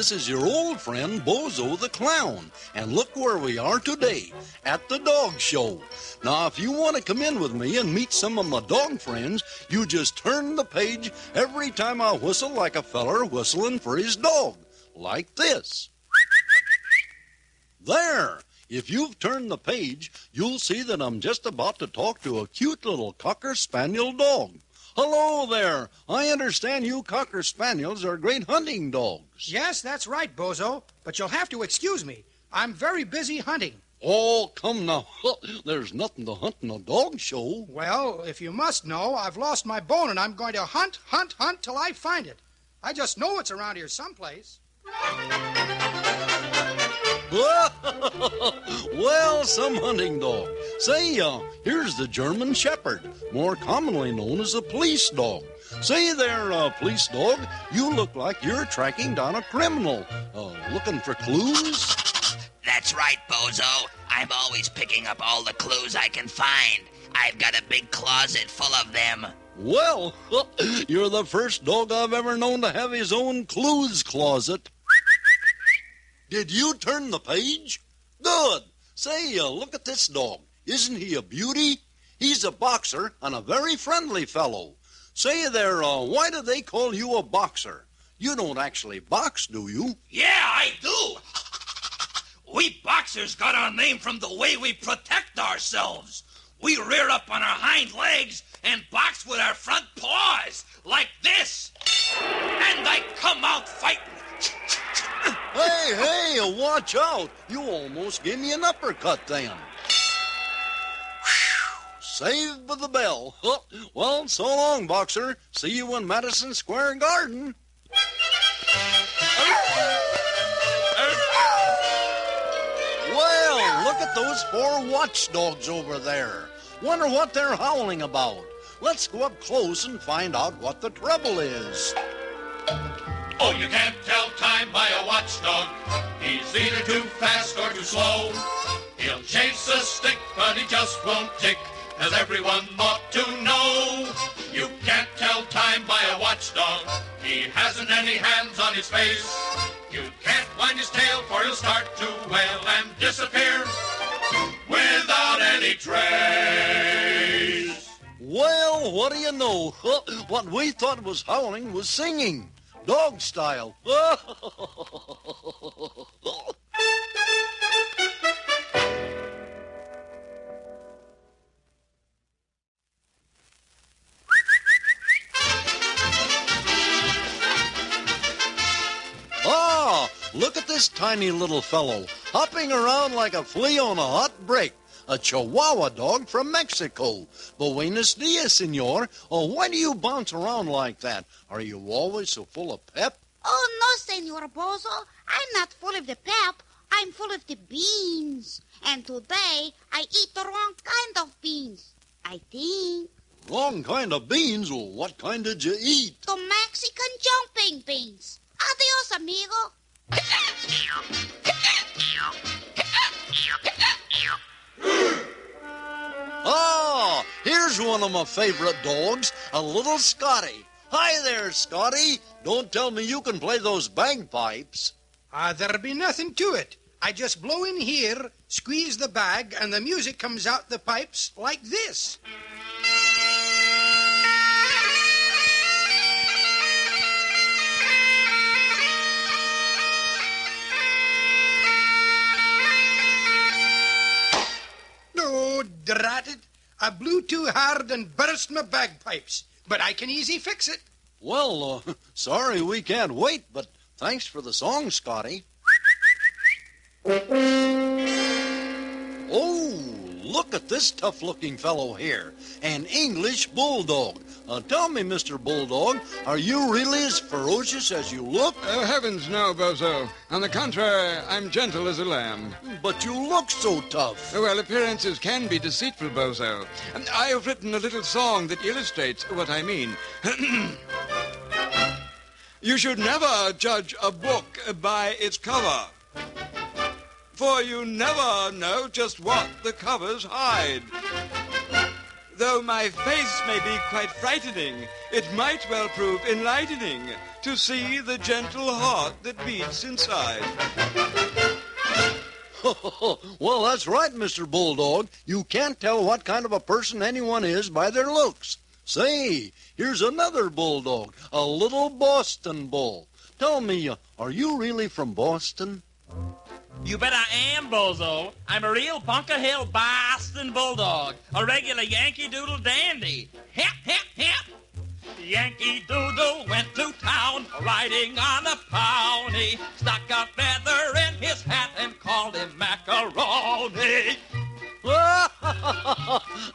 This is your old friend Bozo the Clown, and look where we are today, at the dog show. Now, if you want to come in with me and meet some of my dog friends, you just turn the page every time I whistle like a feller whistling for his dog, like this. There! If you've turned the page, you'll see that I'm just about to talk to a cute little Cocker Spaniel dog. Hello there. I understand you Cocker Spaniels are great hunting dogs. Yes, that's right, Bozo. But you'll have to excuse me. I'm very busy hunting. Oh, come now. There's nothing to hunt in a dog show. Well, if you must know, I've lost my bone and I'm going to hunt till I find it. I just know it's around here someplace. Well, some hunting dog. Say, here's the German Shepherd, more commonly known as a police dog. Say there, police dog, you look like you're tracking down a criminal. Looking for clues? That's right, Bozo. I'm always picking up all the clues I can find. I've got a big closet full of them. Well, you're the first dog I've ever known to have his own clues closet. Did you turn the page? Good. Say, look at this dog. Isn't he a beauty? He's a boxer and a very friendly fellow. Say there, why do they call you a boxer? You don't actually box, do you? Yeah, I do. We boxers got our name from the way we protect ourselves. We rear up on our hind legs and box with our front paws, like this. And I come out fighting. Hey, watch out. You almost gave me an uppercut then. Saved by the bell. Well, so long, boxer. See you in Madison Square Garden. Well, look at those 4 watchdogs over there. Wonder what they're howling about. Let's go up close and find out what the trouble is. Oh, you can't tell time by a watchdog. He's either too fast or too slow. He'll chase a stick, but he just won't tick, as everyone ought to know. You can't tell time by a watchdog. He hasn't any hands on his face. You can't wind his tail, for he'll start to wail and disappear without any trace. Well, what do you know? What we thought was howling was singing. Dog style. Look at this tiny little fellow, hopping around like a flea on a hot brick. A Chihuahua dog from Mexico. Buenos dias, senor. Oh, why do you bounce around like that? Are you always so full of pep? Oh, no, Senor Bozo. I'm not full of the pep. I'm full of the beans. And today, I eat the wrong kind of beans. I think. Wrong kind of beans? Well, what kind did you eat? The Mexican jumping beans. Adios, amigo. Here's one of my favorite dogs, a little Scotty. Hi there, Scotty. Don't tell me you can play those bagpipes. There'll be nothing to it. I just blow in here, squeeze the bag, and the music comes out the pipes like this. Oh, drat it. I blew too hard and burst my bagpipes, but I can easy fix it. Well, sorry we can't wait, but thanks for the song, Scotty. Oh, look at this tough-looking fellow here, an English Bulldog. Tell me, Mr. Bulldog, are you really as ferocious as you look? Oh, heavens, no, Bozo. On the contrary, I'm gentle as a lamb. But you look so tough. Well, appearances can be deceitful, Bozo. I have written a little song that illustrates what I mean. You should never judge a book by its cover, for you never know just what the covers hide. though my face may be quite frightening, it might well prove enlightening to see the gentle heart that beats inside. Well, that's right, Mr. Bulldog. You can't tell what kind of a person anyone is by their looks. Say, here's another bulldog, a little Boston bull. Tell me, are you really from Boston? You bet I am, Bozo. I'm a real Bunker Hill Boston Bulldog, a regular Yankee Doodle dandy. Hip, hip, hip. Yankee Doodle went to town riding on a pony, stuck a feather in his hat and called him macaroni.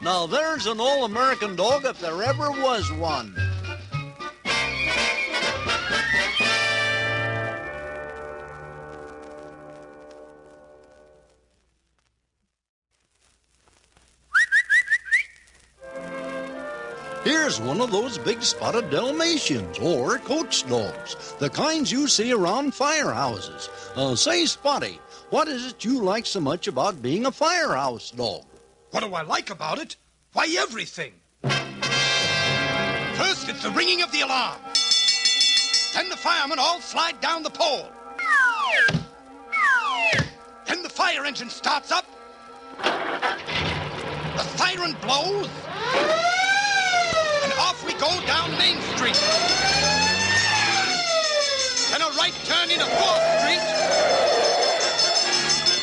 Now there's an all-American dog if there ever was one. Here's one of those big spotted Dalmatians, or coach dogs, the kinds you see around firehouses. Say, Spotty, what is it you like so much about being a firehouse dog? What do I like about it? Why, everything. First, it's the ringing of the alarm. Then the firemen all slide down the pole. Then the fire engine starts up. The siren blows. And off we go down Main Street. Then a right turn into 4th Street.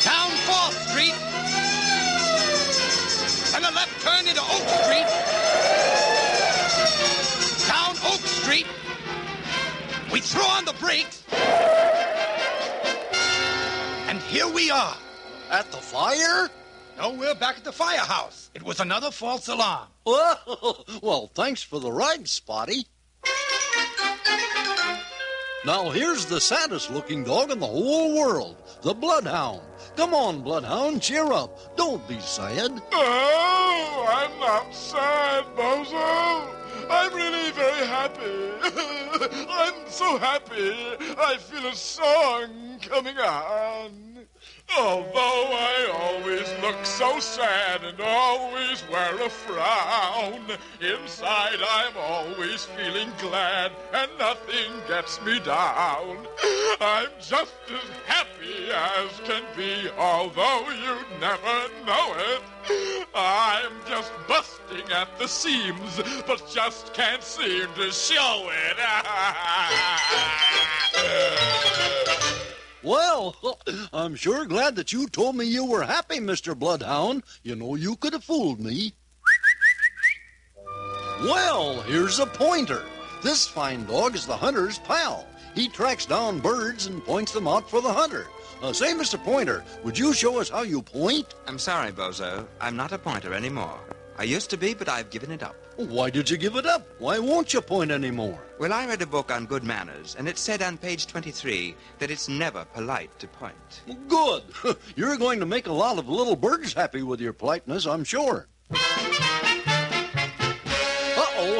Down 4th Street. Then a left turn into Oak Street. Down Oak Street. We throw on the brakes. And here we are. At the fire? No, we're back at the firehouse. It was another false alarm. Well, thanks for the ride, Spotty. Now, here's the saddest-looking dog in the whole world, the Bloodhound. Come on, Bloodhound, cheer up. Don't be sad. Oh, I'm not sad, Bozo. I'm really very happy. I'm so happy. I feel a song coming on. Although I always look so sad and always wear a frown, inside I'm always feeling glad and nothing gets me down. I'm just as happy as can be, although you never know it. I'm just busting at the seams, but just can't seem to show it. Well, I'm sure glad that you told me you were happy, Mr. Bloodhound. You know, you could have fooled me. Well, here's a pointer. This fine dog is the hunter's pal. He tracks down birds and points them out for the hunter. Say, Mr. Pointer, would you show us how you point? I'm sorry, Bozo. I'm not a pointer anymore. I used to be, but I've given it up. Why did you give it up? Why won't you point anymore? Well, I read a book on good manners, and it said on page 23 that it's never polite to point. Good. You're going to make a lot of little birds happy with your politeness, I'm sure. Uh-oh,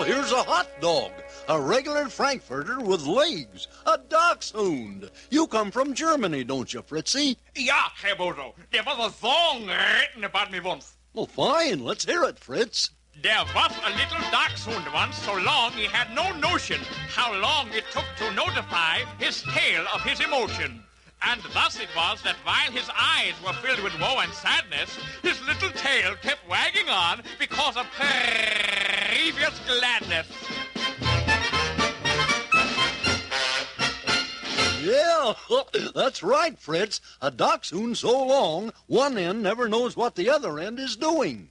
here's a hot dog. A regular Frankfurter with legs. A dachshund. You come from Germany, don't you, Fritzy? Ja, Herr Bozo. Der was a song written about me once. Well, fine. Let's hear it, Fritz. There was a little dachshund once so long he had no notion how long it took to notify his tail of his emotion. And thus it was that while his eyes were filled with woe and sadness, his little tail kept wagging on because of previous gladness. Yeah, that's right, Fritz. A dachshund so long, one end never knows what the other end is doing.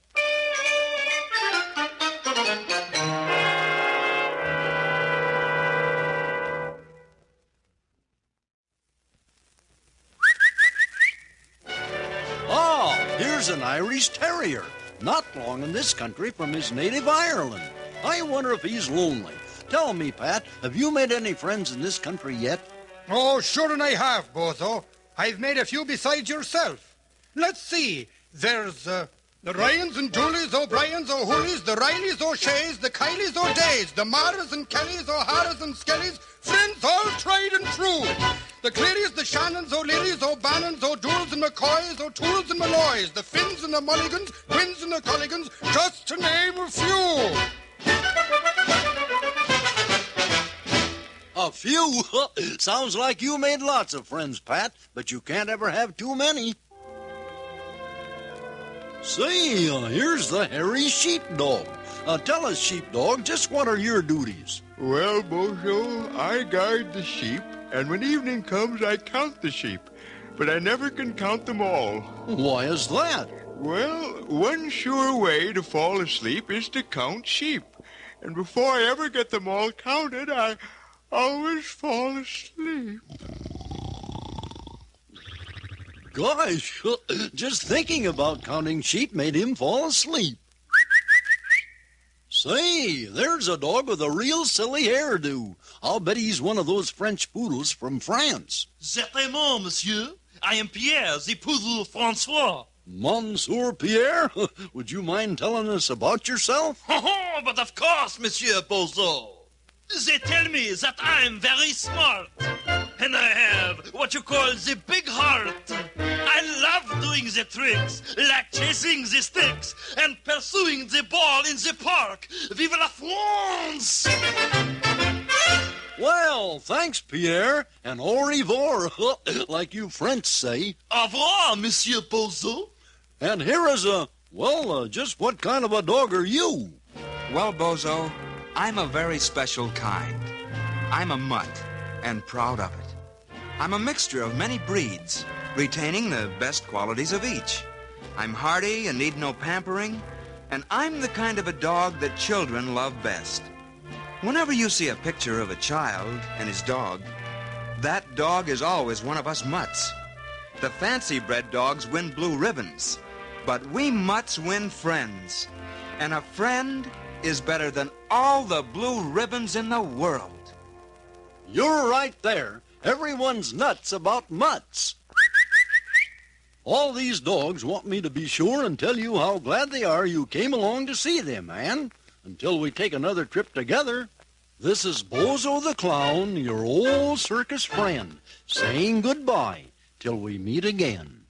Here's an Irish Terrier, not long in this country from his native Ireland. I wonder if he's lonely. Tell me, Pat, have you made any friends in this country yet? Oh, sure and I have, Bozo. I've made a few besides yourself. Let's see. There's the Ryans and Dooleys, O'Briens, O'Hoolies, the Rileys, O'Sheas, the Kylies, O'Days, the Maras and Kellys, O'Haras and Skellys, friends all tried and true. The Clearys, the Shannons, O'Learys, O'Bannons, O'Dools and McCoys, O'Tools and Malloys, the Finns and the Mulligans, Quins and the Culligans, just to name a few. A few? Sounds like you made lots of friends, Pat, but you can't ever have too many. Say, here's the hairy sheepdog. Tell us, sheepdog, just what are your duties? Well, Bozo, I guard the sheep, and when evening comes, I count the sheep. But I never can count them all. Why is that? Well, one sure way to fall asleep is to count sheep. And before I ever get them all counted, I always fall asleep. Gosh, just thinking about counting sheep made him fall asleep. Say, there's a dog with a real silly hairdo. I'll bet he's one of those French poodles from France. Certainement, monsieur. I am Pierre, the poodle Francois. Monsieur Pierre, would you mind telling us about yourself? Oh, but of course, Monsieur Bozo. They tell me that I'm very smart. And I have what you call the big heart. I love doing the tricks, like chasing the sticks and pursuing the ball in the park. Vive la France! Well, thanks, Pierre, and au revoir, like you French say. Au revoir, Monsieur Bozo. And here is just what kind of a dog are you? Well, Bozo, I'm a very special kind. I'm a mutt, and proud of it. I'm a mixture of many breeds, retaining the best qualities of each. I'm hardy and need no pampering, and I'm the kind of a dog that children love best. Whenever you see a picture of a child and his dog, that dog is always one of us mutts. The fancy-bred dogs win blue ribbons, but we mutts win friends. And a friend is better than all the blue ribbons in the world. You're right there. Everyone's nuts about mutts. All these dogs want me to be sure and tell you how glad they are you came along to see them, man. Until we take another trip together, this is Bozo the Clown, your old circus friend, saying goodbye till we meet again.